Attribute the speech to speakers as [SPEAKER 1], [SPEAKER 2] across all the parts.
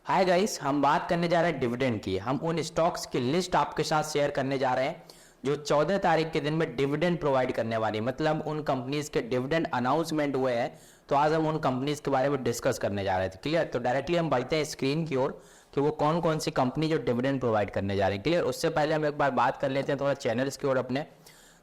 [SPEAKER 1] Hi guys, हम बात करने जा रहे हैं डिविडेंड की। हम उन स्टॉक्स की लिस्ट आपके साथ शेयर करने जा रहे हैं जो 14 तारीख के दिन में डिविडेंड प्रोवाइड करने वाली, मतलब उन कंपनीज के डिविडेंड अनाउंसमेंट हुए हैं। तो आज हम उन कंपनीज के बारे में डिस्कस करने जा रहे थे। क्लियर? तो डायरेक्टली हम बढ़ते हैं स्क्रीन की ओर कि वो कौन कौन सी कंपनी जो डिविडेंड प्रोवाइड करने जा रही है। क्लियर? उससे पहले हम एक बार बात कर लेते हैं थोड़ा चैनल्स की ओर अपने।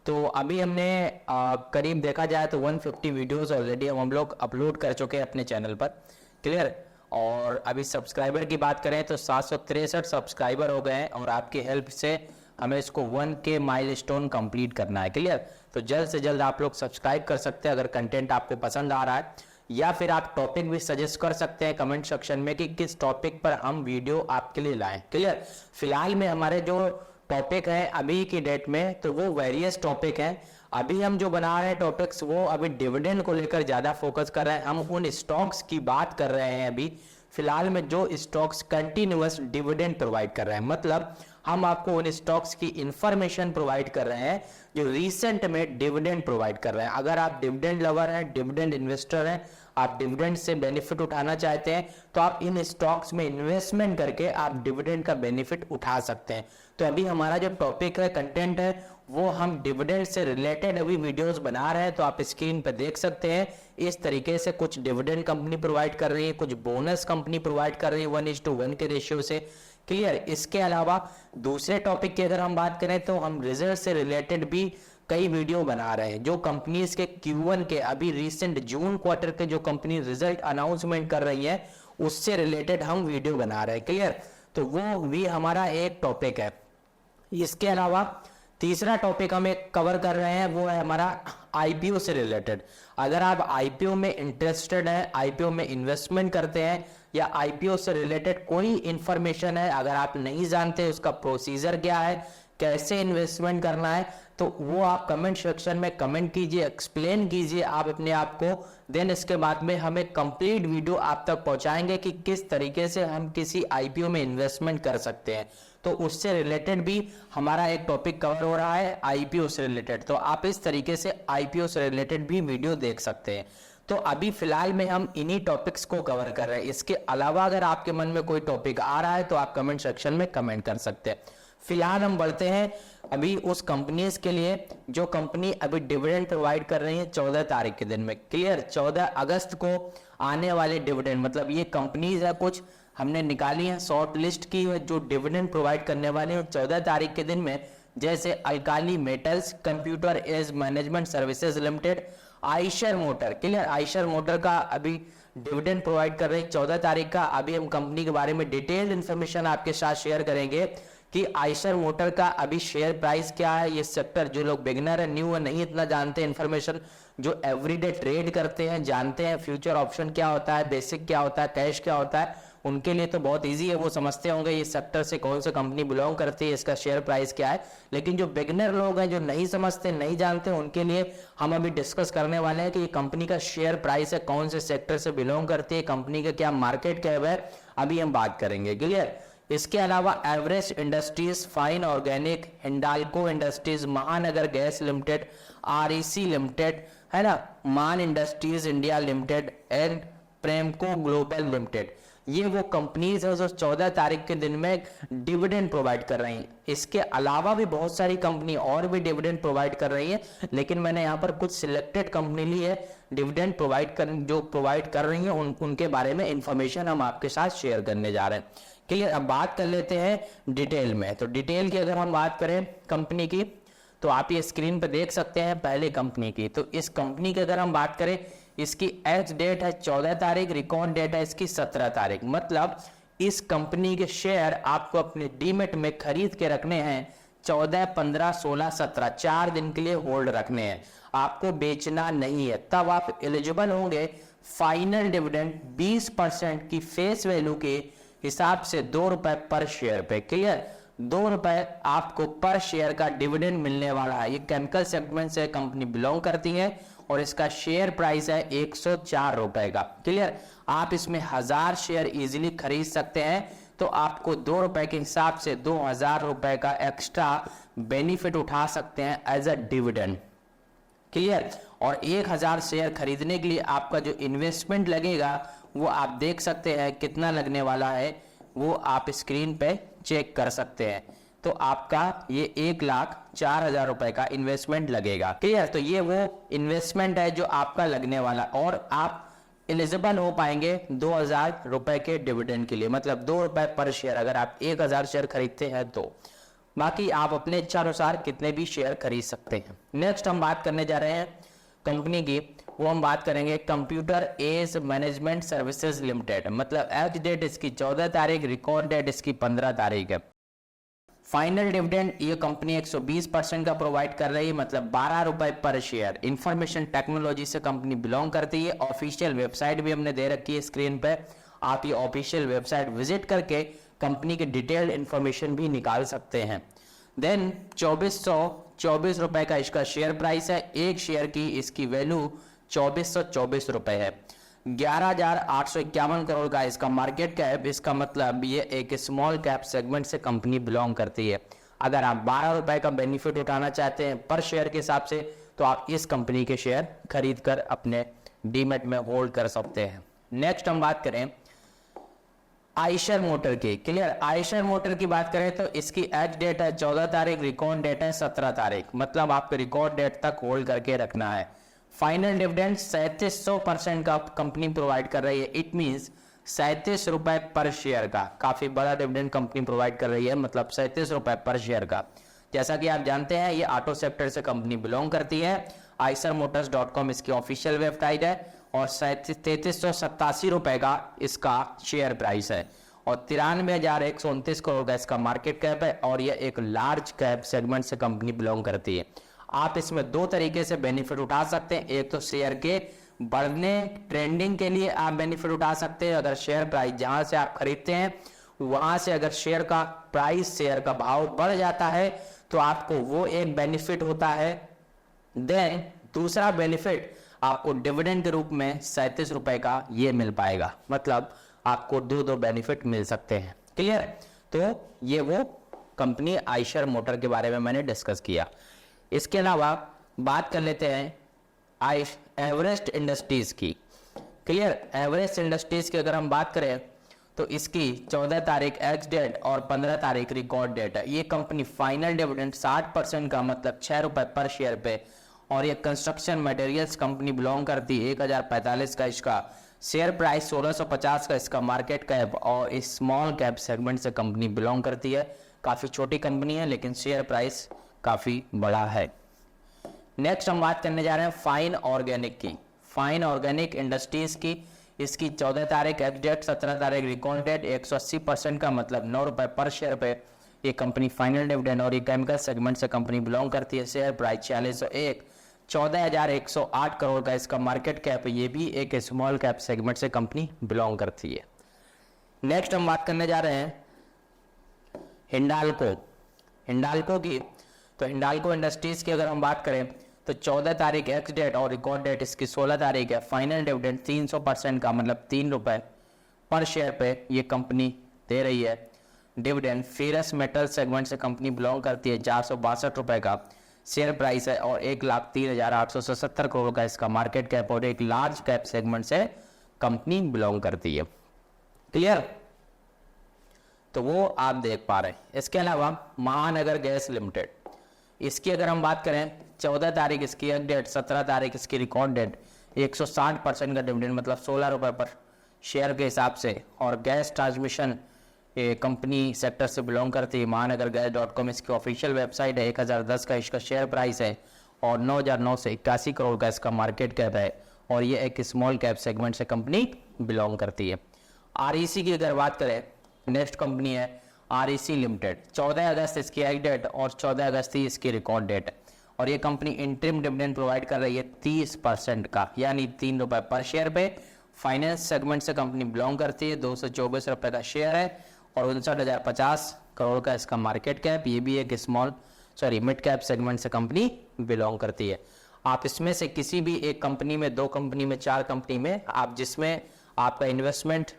[SPEAKER 1] तो अभी हमने करीब देखा जाए तो 150 वीडियोस ऑलरेडी हम लोग अपलोड कर चुके हैं अपने चैनल पर। क्लियर? और अभी सब्सक्राइबर की बात करें तो 763 सब्सक्राइबर हो गए हैं और आपकी हेल्प से हमें इसको 1K माइलस्टोन कंप्लीट करना है। क्लियर? तो जल्द से जल्द आप लोग सब्सक्राइब कर सकते हैं अगर कंटेंट आपको पसंद आ रहा है, या फिर आप टॉपिक भी सजेस्ट कर सकते हैं कमेंट सेक्शन में कि किस टॉपिक पर हम वीडियो आपके लिए लाएं। क्लियर? फिलहाल में हमारे जो टॉपिक है अभी की डेट में तो वो वेरियस टॉपिक हैं। अभी हम जो बना रहे हैं टॉपिक्स वो अभी डिविडेंड को लेकर ज़्यादा फोकस कर रहे हैं। हम उन स्टॉक्स की बात कर रहे हैं अभी फिलहाल में जो स्टॉक्स कंटिन्यूअस डिविडेंड प्रोवाइड कर रहे हैं, मतलब हम आपको उन स्टॉक्स की इंफॉर्मेशन प्रोवाइड कर रहे हैं जो रिसेंट में डिविडेंड प्रोवाइड कर रहे हैं। अगर आप डिविडेंड लवर हैं, डिविडेंड इन्वेस्टर हैं, आप डिविडेंड से बेनिफिट उठाना चाहते हैं तो आप इन स्टॉक्स में इन्वेस्टमेंट करके आप डिविडेंड का बेनिफिट उठा सकते हैं। तो अभी हमारा जो टॉपिक है, कंटेंट है, वो हम डिविडेंड से रिलेटेड अभी वीडियोस बना रहे हैं। तो आप स्क्रीन पर देख सकते हैं इस तरीके से कुछ डिविडेंड कंपनी प्रोवाइड कर रही है, कुछ बोनस कंपनी प्रोवाइड कर रही है 1:1 के रेशियो से। क्लियर? इसके अलावा दूसरे टॉपिक की अगर हम बात करें तो हम रिजल्ट से रिलेटेड भी कई वीडियो बना रहे हैं। जो कंपनीज के Q1 के अभी रिसेंट जून क्वार्टर के जो कंपनी रिजल्ट अनाउंसमेंट कर रही है उससे रिलेटेड हम वीडियो बना रहे हैं। क्लियर? तो वो भी हमारा एक टॉपिक है। इसके अलावा तीसरा टॉपिक हम एक कवर कर रहे हैं वो है हमारा आईपीओ से रिलेटेड। अगर आप आईपीओ में इंटरेस्टेड हैं, आईपीओ में इन्वेस्टमेंट करते हैं या आईपीओ से रिलेटेड कोई इंफॉर्मेशन है, अगर आप नहीं जानते उसका प्रोसीजर क्या है, कैसे इन्वेस्टमेंट करना है, तो वो आप कमेंट सेक्शन में कमेंट कीजिए, एक्सप्लेन कीजिए आप अपने आप को। देन इसके बाद में हम एक कंप्लीट वीडियो आप तक पहुंचाएंगे कि किस तरीके से हम किसी आईपीओ में इन्वेस्टमेंट कर सकते हैं। तो उससे रिलेटेड भी हमारा एक टॉपिक कवर हो रहा है आईपीओ से रिलेटेड। तो आप इस तरीके से आईपीओ से रिलेटेड भी वीडियो देख सकते हैं। तो अभी फिलहाल में हम इन्हीं टॉपिक्स को कवर कर रहे हैं। इसके अलावा अगर आपके मन में कोई टॉपिक आ रहा है तो आप कमेंट सेक्शन में कमेंट कर सकते हैं। फिलहाल हम बढ़ते हैं अभी उस कंपनीज के लिए जो कंपनी अभी डिविडेंड प्रोवाइड कर रही है 14 तारीख के दिन में। क्लियर? 14 अगस्त को आने वाले डिविडेंड, मतलब ये कंपनीज है कुछ हमने निकाली है शॉर्ट लिस्ट की जो डिविडेंड प्रोवाइड करने वाले हैं 14 तारीख के दिन में, जैसे alkali metals, computer age management services limited, Eicher motor. Clear? Eicher motor का अभी डिविडेंड प्रोवाइड कर रहे हैं 14 तारीख का। अभी हम कंपनी के बारे में डिटेल्ड इन्फॉर्मेशन आपके साथ शेयर करेंगे कि आइशर मोटर का अभी शेयर प्राइस क्या है। ये सेक्टर जो लोग बिगिनर है, न्यू है, नहीं इतना जानते इन्फॉर्मेशन, जो एवरीडे ट्रेड करते हैं, जानते हैं फ्यूचर ऑप्शन क्या होता है, बेसिक क्या होता है, कैश क्या होता है, उनके लिए तो बहुत इजी है, वो समझते होंगे ये सेक्टर से कौन सी कंपनी बिलोंग करती है, इसका शेयर प्राइस क्या है। लेकिन जो बिगिनर लोग हैं, जो नहीं समझते, नहीं जानते, उनके लिए हम अभी डिस्कस करने वाले हैं कि ये कंपनी का शेयर प्राइस है, कौन से सेक्टर से बिलोंग करती है, कंपनी का क्या मार्केट कैप है, अभी हम बात करेंगे। क्लियर? इसके अलावा Everest industries, fine organic, Hindalco industries, महानगर गैस लिमिटेड, आरईसी लिमिटेड, है ना, मान industries India limited and Premco global limited, ये वो कंपनीज है जो 14 तारीख के दिन में डिविडेंड प्रोवाइड कर रही हैं। इसके अलावा भी बहुत सारी कंपनी और भी डिविडेंड प्रोवाइड कर रही है, लेकिन मैंने यहाँ पर कुछ सिलेक्टेड कंपनी ली है डिविडेंड प्रोवाइड कर रही है, उनके बारे में इंफॉर्मेशन हम आपके साथ शेयर करने जा रहे हैं। क्लियर? अब बात कर लेते हैं डिटेल में। तो डिटेल की अगर हम बात करें कंपनी की तो आप ये स्क्रीन पर देख सकते हैं पहले कंपनी की। तो इस कंपनी की अगर हम बात करें, इसकी एज डेट है 14 तारीख, रिकॉर्ड डेट है इसकी 17 तारीख, मतलब इस कंपनी के शेयर आपको अपने डीमेट में खरीद के रखने हैं 14, 15, 16, 17 4 दिन के लिए होल्ड रखने हैं, आपको बेचना नहीं है। तब आप एलिजिबल होंगे फाइनल डिविडेंड 20% की फेस वैल्यू के हिसाब से 2 रुपए पर शेयर पे। क्लियर? 2 रुपए आपको पर शेयर का डिविडेंड मिलने वाला है। ये केमिकल सेगमेंट से कंपनी बिलोंग करती है और इसका शेयर प्राइस है 104 रुपए का। क्लियर? आप इसमें 1000 शेयर इजीली खरीद सकते हैं, तो आपको 2 रुपए के हिसाब से 2000 रुपए का एक्स्ट्रा बेनिफिट उठा सकते हैं एज अ डिविडेंड। क्लियर? और 1000 शेयर खरीदने के लिए आपका जो इन्वेस्टमेंट लगेगा वो आप देख सकते हैं कितना लगने वाला है, वो आप स्क्रीन पे चेक कर सकते हैं। तो आपका ये 1,04,000 रुपए का इन्वेस्टमेंट लगेगा। क्लियर? तो ये वो इन्वेस्टमेंट है जो आपका लगने वाला, और आप एलिजिबल हो पाएंगे 2,000 रुपए के डिविडेंड के लिए, मतलब 2 रुपए पर शेयर अगर आप 1,000 शेयर खरीदते हैं तो। बाकी आप अपने इच्छा अनुसार कितने भी शेयर खरीद सकते हैं। नेक्स्ट हम बात करने जा रहे हैं कंपनी की, वो हम बात करेंगे computer age management services limited. मतलब एज डेट इसकी 14 तारीख, रिकॉर्ड डेट इसकी 15 तारीख है। फाइनल डिविडेंड ये कंपनी 120% का प्रोवाइड कर रही है, मतलब 12 रुपए पर शेयर। इंफॉर्मेशन टेक्नोलॉजी से कंपनी बिलोंग करती है। ऑफिशियल वेबसाइट भी हमने दे रखी है स्क्रीन पे, आप ये ऑफिशियल वेबसाइट विजिट करके कंपनी की डिटेल्ड इंफॉर्मेशन भी निकाल सकते हैं। देन 2424 रुपए का इसका शेयर प्राइस है। एक शेयर की इसकी वैल्यू 2424 रुपए है। 11,851 करोड़ का इसका मार्केट कैप। इसका मतलब ये एक स्मॉल कैप सेगमेंट से कंपनी बिलोंग करती है। अगर आप 12 रुपए का बेनिफिट उठाना चाहते हैं पर शेयर के हिसाब से, तो आप इस कंपनी के शेयर खरीद कर अपने डीमेट में होल्ड कर सकते हैं। नेक्स्ट हम बात करें आइशर मोटर की। क्लियर? आइशर मोटर की बात करें तो इसकी एज डेट है 14 तारीख, रिकॉर्ड डेट है 17 तारीख। मतलब आपको रिकॉर्ड डेट तक होल्ड करके रखना है। फाइनल डिविडेंड 3700% का कंपनी प्रोवाइड कर रही है। इट मींस 37 रुपए पर शेयर का काफी बड़ा डिविडेंड कंपनी प्रोवाइड कर रही है, मतलब 37 रुपए पर शेयर का। जैसा कि आप जानते हैं ये ऑटो सेक्टर से कंपनी बिलोंग करती है। icermotors.com इसकी ऑफिशियल वेबसाइट है और 3387 रुपए का इसका शेयर प्राइस है और 93,129 करोड़ का इसका मार्केट कैप है और यह एक लार्ज कैप सेगमेंट से कंपनी बिलोंग करती है। आप इसमें दो तरीके से बेनिफिट उठा सकते हैं। एक तो शेयर के बढ़ने ट्रेंडिंग के लिए आप बेनिफिट उठा सकते हैं। अगर शेयर प्राइस जहां से आप खरीदते हैं वहां से अगर शेयर का प्राइस, शेयर का भाव बढ़ जाता है तो आपको वो एक बेनिफिट होता है। देन दूसरा बेनिफिट आपको डिविडेंड के रूप में 37 रुपए का ये मिल पाएगा। मतलब आपको दो बेनिफिट मिल सकते हैं। क्लियर? तो ये वो कंपनी आइशर मोटर के बारे में मैंने डिस्कस किया। इसके अलावा बात कर लेते हैं एवरेस्ट इंडस्ट्रीज की। क्लियर? एवरेस्ट इंडस्ट्रीज की अगर हम बात करें तो इसकी 14 तारीख एक्स डेट और 15 तारीख रिकॉर्ड डेट है। ये कंपनी फाइनल डिविडेंड 60% का, मतलब 6 रुपए पर शेयर पे, और ये कंस्ट्रक्शन मटेरियल्स कंपनी बिलोंग करती है। 1045 का इसका शेयर प्राइस, 1650 का इसका मार्केट कैप और इस स्मॉल कैप सेगमेंट से कंपनी बिलोंग करती है। काफ़ी छोटी कंपनी है लेकिन शेयर प्राइस काफ़ी बड़ा है। नेक्स्ट हम बात करने जा रहे हैं फाइन ऑर्गेनिक की। फाइन ऑर्गेनिक इंडस्ट्रीज की इसकी 14 तारीख एक्स डेट, 17 तारीख रिकॉर्ड डेट। 180% का, मतलब 9 रुपए पर शेयर पे ये कंपनी फाइनल डिविडेंड और ये केमिकल सेगमेंट से कंपनी बिलोंग करती है। शेयर प्राइस 4601, 14,108 करोड़ का इसका मार्केट कैप। ये भी एक स्मॉल कैप सेगमेंट से कंपनी बिलोंग करती है। नेक्स्ट हम बात करने जा रहे हैं हिंडाल्को की। तो हिंडाल्को इंडस्ट्रीज की अगर हम बात करें तो 14 तारीख एक्स डेट और रिकॉर्ड डेट इसकी 16 तारीख है। फाइनल डिविडेंड 300% का, मतलब 3 रुपए पर शेयर पे ये कंपनी दे रही है डिविडेंड। फेरस मेटल सेगमेंट से कंपनी बिलोंग करती है। 462 रुपए का शेयर प्राइस है और 1,03,877 करोड़ का इसका मार्केट कैप और एक लार्ज कैप सेगमेंट से कंपनी बिलोंग करती है। क्लियर? तो वो आप देख पा रहे हैं। इसके अलावा महानगर गैस लिमिटेड, इसकी अगर हम बात करें 14 तारीख इसकी एक डेट, 17 तारीख इसकी रिकॉर्ड डेट। 160% का डिविडेंड, मतलब 16 रुपए पर शेयर के हिसाब से, और गैस ट्रांसमिशन कंपनी सेक्टर से बिलोंग करती है। महानगर गैस.com इसकी ऑफिशियल वेबसाइट है। 1010 का इसका शेयर प्राइस है और 9,981 करोड़ का इसका मार्केट कैप है और ये एक स्मॉल कैप सेगमेंट से कंपनी बिलोंग करती है। REC की अगर बात करें, नेक्स्ट कंपनी है REC लिमिटेड। 14 अगस्त इसकी एक डेट और 14 अगस्त ही इसकी रिकॉर्ड डेट है और ये कंपनी इंटरिम डिविडेंड प्रोवाइड कर रही है 30% का, यानी 3 रुपए पर शेयर पे। फाइनेंस सेगमेंट से कंपनी बिलोंग करती है। 224 रुपए का शेयर है और 59,050 करोड़ का इसका मार्केट कैप। ये भी एक मिड कैप सेगमेंट से कंपनी बिलोंग करती है। आप इसमें से किसी भी एक कंपनी में, 2 कंपनी में, 4 कंपनी में, आप जिसमें आपका इन्वेस्टमेंट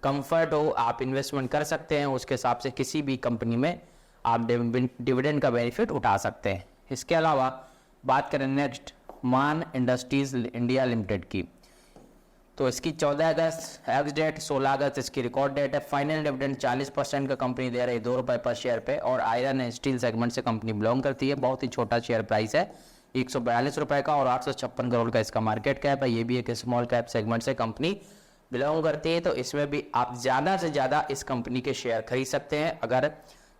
[SPEAKER 1] कंफर्ट हो आप इन्वेस्टमेंट कर सकते हैं। उसके हिसाब से किसी भी कंपनी में आप डिविडेंड का बेनिफिट उठा सकते हैं। इसके अलावा बात करें नेक्स्ट मान इंडस्ट्रीज इंडिया लिमिटेड की। तो इसकी 14 अगस्त एक्स डेट, 16 अगस्त इसकी रिकॉर्ड डेट है। फाइनल डिविडेंड 40% का कंपनी दे रही है, 2 रुपये पर शेयर पे, और आयरन एंड स्टील सेगमेंट से कंपनी बिलोंग करती है। बहुत ही छोटा शेयर प्राइस है 142 रुपये का, और 856 करोड़ का इसका मार्केट कैप है। ये भी एक स्मॉल कैप सेगमेंट से कंपनी बिलोंग करती है, तो इसमें भी आप ज़्यादा से ज़्यादा इस कंपनी के शेयर खरीद सकते हैं अगर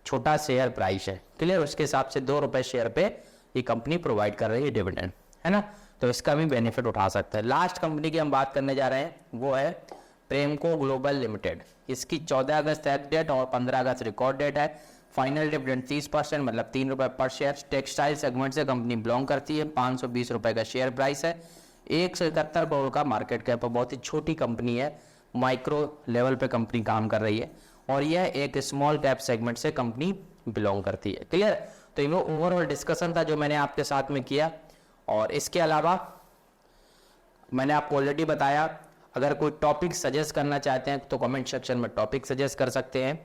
[SPEAKER 1] छोटा शेयर प्राइस है। क्लियर? उसके हिसाब से 2 रुपये शेयर पे ये कंपनी प्रोवाइड कर रही है डिविडेंड, है ना, तो इसका भी बेनिफिट उठा सकते हैं। लास्ट कंपनी की हम बात करने जा रहे हैं वो है प्रेमको ग्लोबल लिमिटेड। इसकी 14 अगस्त एक्ट डेट और 15 अगस्त रिकॉर्ड डेट है। फाइनल डिविडेंड 30% मतलब 3 रुपये पर शेयर। टेक्सटाइल सेगमेंट से कंपनी बिलोंग करती है। 520 रुपये का शेयर प्राइस है। 171 करोड़ का मार्केट कैप है। बहुत ही छोटी कंपनी है, माइक्रो लेवल पे कंपनी काम कर रही है, और यह एक स्मॉल कैप सेगमेंट से कंपनी बिलोंग करती है। क्लियर? तो ये ओवरऑल डिस्कशन था जो मैंने आपके साथ में किया, और इसके अलावा मैंने आपको ऑलरेडी बताया, अगर कोई टॉपिक सजेस्ट करना चाहते हैं तो कमेंट सेक्शन में टॉपिक सजेस्ट कर सकते हैं।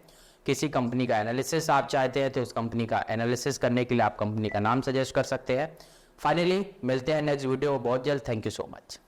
[SPEAKER 1] किसी कंपनी का एनालिसिस आप चाहते हैं तो उस कंपनी का एनालिसिस करने के लिए आप कंपनी का नाम सजेस्ट कर सकते हैं। फाइनली मिलते हैं नेक्स्ट वीडियो बहुत जल्द। Thank you so much.